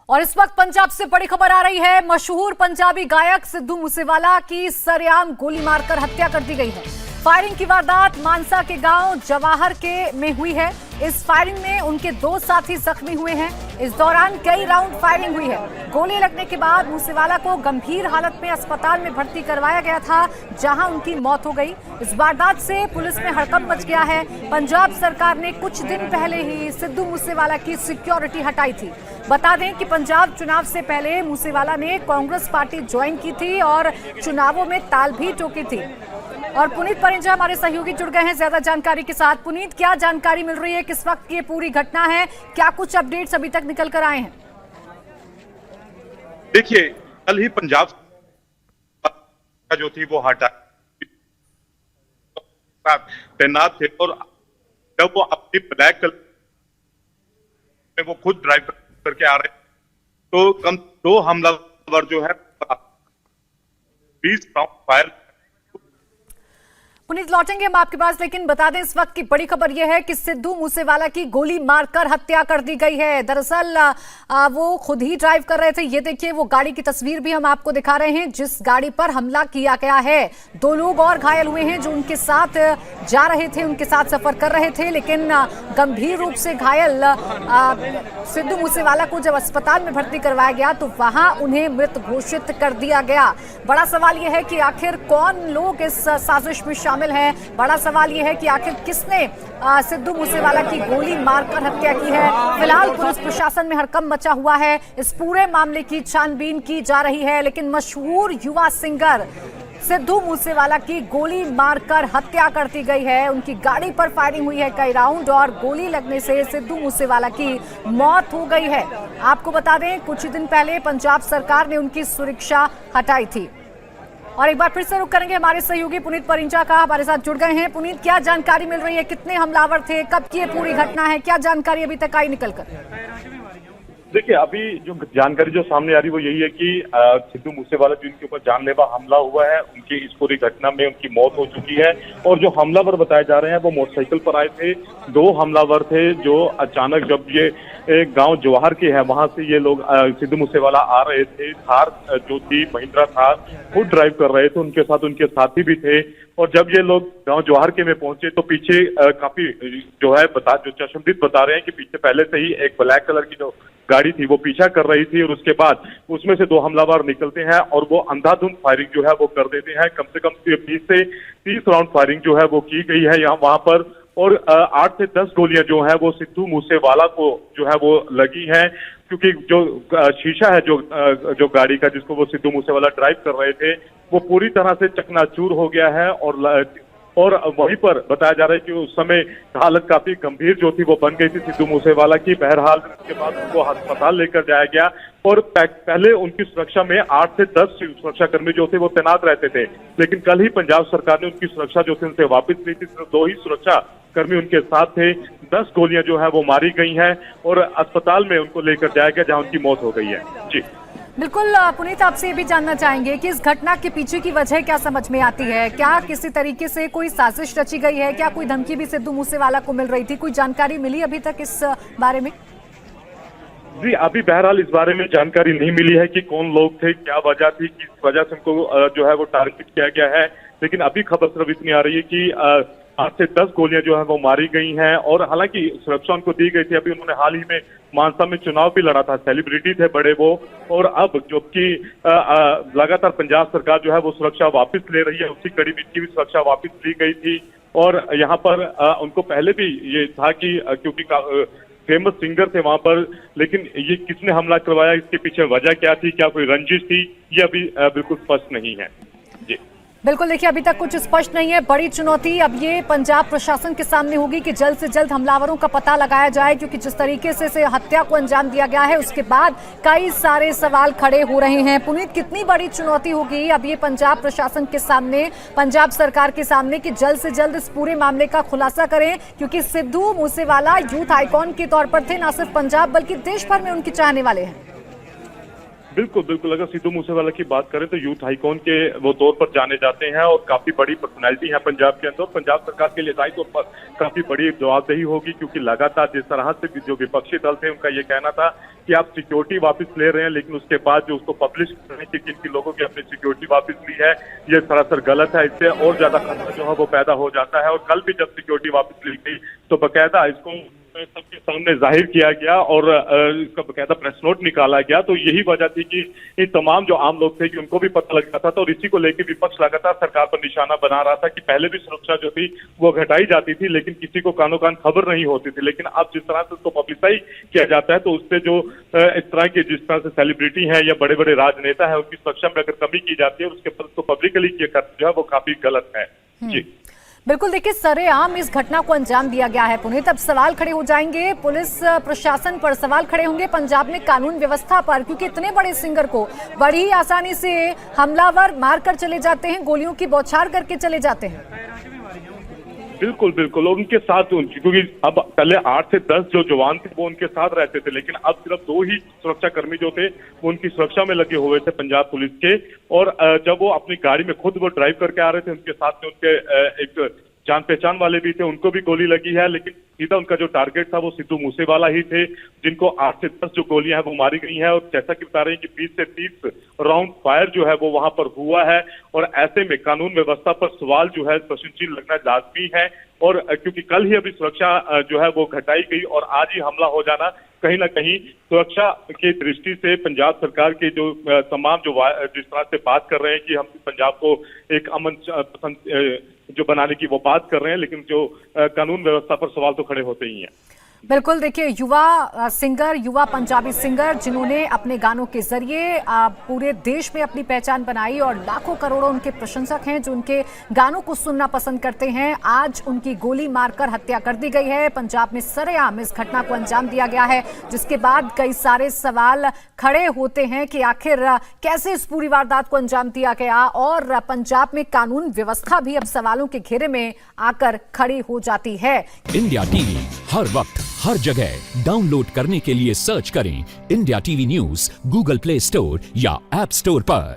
और इस वक्त पंजाब से बड़ी खबर आ रही है। मशहूर पंजाबी गायक सिद्धू मूसेवाला की सरेआम गोली मारकर हत्या कर दी गई है। फायरिंग की वारदात मानसा के गांव जवाहर के में हुई है। इस फायरिंग में उनके 2 साथी जख्मी हुए हैं। इस दौरान कई राउंड फायरिंग हुई है। गोली लगने के बाद मूसेवाला को गंभीर हालत में अस्पताल में भर्ती करवाया गया था, जहां उनकी मौत हो गई। इस वारदात से पुलिस में हड़कंप मच गया है। पंजाब सरकार ने कुछ दिन पहले ही सिद्धू मूसेवाला की सिक्योरिटी हटाई थी। बता दें कि पंजाब चुनाव से पहले मूसेवाला ने कांग्रेस पार्टी ज्वाइन की थी और चुनावों में ताल भी ठोकी थी। और पुनीत परिंजा हमारे सहयोगी जुड़ गए हैं ज्यादा जानकारी के साथ। पुनीत, क्या जानकारी मिल रही है, किस वक्त की ये पूरी घटना है, क्या कुछ अपडेट्स अभी तक निकल कर आए हैं? देखिए, कल ही पंजाब जो थी वो हटा तैनात थे और जब वो अपनी ब्लैक कलर में वो खुद ड्राइव करके आ रहे तो कम 2 हमलावर जो है 20 राउंड फायर। पुनीत, लौटेंगे हम आपके पास, लेकिन बता दें इस वक्त की बड़ी खबर यह है कि सिद्धू मूसेवाला की गोली मारकर हत्या कर दी गई है। दरअसल वो खुद ही ड्राइव कर रहे थे। ये देखिए, वो गाड़ी की तस्वीर भी हम आपको दिखा रहे हैं जिस गाड़ी पर हमला किया गया है। 2 लोग और घायल हुए हैं जो उनके साथ जा रहे थे, उनके साथ सफर कर रहे थे, लेकिन गंभीर रूप से घायल सिद्धू मूसेवाला को जब अस्पताल में भर्ती करवाया गया तो वहां उन्हें मृत घोषित कर दिया गया। बड़ा सवाल यह है कि आखिर कौन लोग इस साजिश में शामिल है। बड़ा सवाल यह है कि आखिर किसने सिद्धू मूसेवाला की गोली मारकर हत्या की है। फिलहाल पुलिस प्रशासन में हड़कंप मचा हुआ है। इस पूरे मामले की छानबीन की जा रही है, लेकिन मशहूर युवा सिंगर सिद्धू मूसेवाला की गोली मारकर हत्या कर दी गई है। उनकी गाड़ी पर फायरिंग हुई है कई राउंड और गोली लगने से सिद्धू मूसेवाला की मौत हो गई है। आपको बता दें, कुछ दिन पहले पंजाब सरकार ने उनकी सुरक्षा हटाई थी। और एक बार फिर से रुक करेंगे हमारे सहयोगी पुनीत परिंजा का, हमारे साथ जुड़ गए हैं। पुनीत, क्या जानकारी मिल रही है, कितने हमलावर थे, कब की ये पूरी घटना है, क्या जानकारी अभी तक आई निकल कर? देखिए, अभी जो जानकारी जो सामने आ रही वो यही है कि सिद्धू मूसेवाला जिनके ऊपर जानलेवा हमला हुआ है, उनकी इस पूरी घटना में उनकी मौत हो चुकी है। और जो हमलावर बताए जा रहे हैं वो मोटरसाइकिल पर आए थे। 2 हमलावर थे जो अचानक जब ये एक गांव जवाहर के है वहां से ये लोग सिद्धू मूसेवाला आ रहे थे। थार जो थी महिंद्रा थार खुद ड्राइव कर रहे थे, उनके साथ उनके साथी भी थे। और जब ये लोग गांव जवाहर के में पहुंचे तो पीछे काफी जो है जो चश्मदीद बता रहे हैं कि पीछे पहले से ही एक ब्लैक कलर की जो गाड़ी थी वो पीछा कर रही थी और उसके बाद उसमें से 2 हमलावर निकलते हैं और वो अंधाधुंध फायरिंग जो है वो कर देते हैं। कम से कम 20 से 30 राउंड फायरिंग जो है वो की गई है यहाँ वहां पर। और 8 से 10 गोलियां जो है वो सिद्धू मूसेवाला को जो है वो लगी हैं, क्योंकि जो शीशा है जो गाड़ी का जिसको वो सिद्धू मूसेवाला ड्राइव कर रहे थे वो पूरी तरह से चकनाचूर हो गया है। और वहीं पर बताया जा रहा है कि उस समय हालत काफी गंभीर जो थी वो बन गई थी सिद्धू मूसेवाला की। बहरहाल उसके बाद उनको अस्पताल लेकर जाया गया और पहले उनकी सुरक्षा में 8 से 10 सुरक्षाकर्मी जो थे वो तैनात रहते थे, लेकिन कल ही पंजाब सरकार ने उनकी सुरक्षा जो थी उनसे वापस ली थी। सिर्फ 2 ही सुरक्षा कर्मी उनके साथ थे। 10 गोलियां जो है वो मारी गई हैं और अस्पताल में उनको लेकर जाया गया जहां उनकी मौत हो गई है। जी बिल्कुल पुनीत, आपसे ये भी जानना चाहेंगे कि इस घटना के पीछे की वजह क्या समझ में आती है? क्या किसी तरीके से कोई साजिश रची गई है? क्या कोई धमकी भी सिद्धू मूसेवाला को मिल रही थी? कोई जानकारी मिली अभी तक इस बारे में? जी, अभी बहरहाल इस बारे में जानकारी नहीं मिली है कि कौन लोग थे, क्या वजह थी, किस वजह से उनको जो है वो टारगेट किया गया है। लेकिन अभी खबर सिर्फ इतनी आ रही है कि 8 से 10 गोलियां जो है वो मारी गई हैं और हालांकि सुरक्षा उनको दी गई थी। अभी उन्होंने हाल ही में मानसा में चुनाव भी लड़ा था, सेलिब्रिटी थे बड़े वो। और अब जबकि लगातार पंजाब सरकार जो है वो सुरक्षा वापस ले रही है, उसी कड़ी में इनकी भी सुरक्षा वापस ली गई थी। और यहाँ पर उनको पहले भी ये था कि क्योंकि फेमस सिंगर थे वहां पर, लेकिन ये किसने हमला करवाया, इसके पीछे वजह क्या थी, क्या कोई रंजिश थी, ये अभी बिल्कुल स्पष्ट नहीं है। जी बिल्कुल, देखिए अभी तक कुछ स्पष्ट नहीं है। बड़ी चुनौती अब ये पंजाब प्रशासन के सामने होगी कि जल्द से जल्द हमलावरों का पता लगाया जाए, क्योंकि जिस तरीके से हत्या को अंजाम दिया गया है उसके बाद कई सारे सवाल खड़े हो रहे हैं। पुनीत, कितनी बड़ी चुनौती होगी अब ये पंजाब प्रशासन के सामने, पंजाब सरकार के सामने कि जल्द से जल्द इस पूरे मामले का खुलासा करें, क्योंकि सिद्धू मूसेवाला यूथ आइकॉन के तौर पर थे, न सिर्फ पंजाब बल्कि देश भर में उनके चाहने वाले हैं। बिल्कुल बिल्कुल, अगर सिद्धू मूसेवाला की बात करें तो यूथ आइकॉन के वो तौर पर जाने जाते हैं और काफी बड़ी पर्सनैलिटी है पंजाब के अंदर। पंजाब सरकार के लिए जाहिर तौर पर काफी बड़ी जवाबदेही होगी, क्योंकि लगातार जिस तरह से जो विपक्षी दल थे उनका ये कहना था कि आप सिक्योरिटी वापस ले रहे हैं, लेकिन उसके बाद जो उसको पब्लिश कर रहे हैं कि किन लोगों की अपनी सिक्योरिटी वापस ली है, ये सरासर गलत है। इससे और ज्यादा खतरा जो है वो पैदा हो जाता है। और कल भी जब सिक्योरिटी वापस ली गई तो बाकायदा इसको सबके सामने जाहिर किया गया और इसका बकायदा प्रेस नोट निकाला गया। तो यही वजह थी कि ये तमाम जो आम लोग थे कि उनको भी पता लग जाता था, और इसी को लेकर विपक्ष लगातार सरकार पर निशाना बना रहा था कि पहले भी सुरक्षा जो थी वो घटाई जाती थी, लेकिन किसी को कानो कान खबर नहीं होती थी। लेकिन अब जिस तरह से उसको पब्लिसाइज किया जाता है तो उससे जो इस तरह के जिस तरह से सेलिब्रिटी है या बड़े बड़े राजनेता है उनकी सुरक्षा में अगर कमी की जाती है, उसके ऊपर तो पब्लिकली किया जो है वो काफी गलत है। जी बिल्कुल, देखिए सरेआम इस घटना को अंजाम दिया गया है पुनीत। अब सवाल खड़े हो जाएंगे पुलिस प्रशासन पर, सवाल खड़े होंगे पंजाब में कानून व्यवस्था पर, क्योंकि इतने बड़े सिंगर को बड़ी ही आसानी से हमलावर मारकर चले जाते हैं, गोलियों की बौछार करके चले जाते हैं। बिल्कुल बिल्कुल, और उनके साथ क्योंकि अब पहले 8 से 10 जो जवान थे वो उनके साथ रहते थे, लेकिन अब सिर्फ 2 ही सुरक्षा कर्मी जो थे वो उनकी सुरक्षा में लगे हुए थे पंजाब पुलिस के। और जब वो अपनी गाड़ी में खुद वो ड्राइव करके आ रहे थे, उनके साथ में उनके एक जान पहचान वाले भी थे, उनको भी गोली लगी है। लेकिन सीधा उनका जो टारगेट था वो सिद्धू मूसेवाला ही थे, जिनको 8 से 10 जो गोलियां हैं वो मारी गई हैं। और जैसा कि बता रहे हैं कि 20 से 30 राउंड फायर जो है वो वहां पर हुआ है। और ऐसे में कानून व्यवस्था पर सवाल जो है प्रश्नचिन्ह लगना लाजमी है। और क्योंकि कल ही अभी सुरक्षा जो है वो घटाई गई और आज ही हमला हो जाना कहीं ना कहीं सुरक्षा की दृष्टि से पंजाब सरकार के जो तमाम जो जिस तरह से बात कर रहे हैं कि हम पंजाब को एक अमन पसंद जो बनाने की वो बात कर रहे हैं, लेकिन जो कानून व्यवस्था पर सवाल तो खड़े होते ही हैं। बिल्कुल, देखिए युवा सिंगर, युवा पंजाबी सिंगर जिन्होंने अपने गानों के जरिए पूरे देश में अपनी पहचान बनाई और लाखों करोड़ों उनके प्रशंसक हैं जो उनके गानों को सुनना पसंद करते हैं, आज उनकी गोली मारकर हत्या कर दी गई है। पंजाब में सरेआम इस घटना को अंजाम दिया गया है, जिसके बाद कई सारे सवाल खड़े होते हैं कि आखिर कैसे इस पूरी वारदात को अंजाम दिया गया। और पंजाब में कानून व्यवस्था भी अब सवालों के घेरे में आकर खड़ी हो जाती है। इंडिया टीवी हर वक्त हर जगह डाउनलोड करने के लिए सर्च करें India TV news Google play store या ऐप स्टोर पर।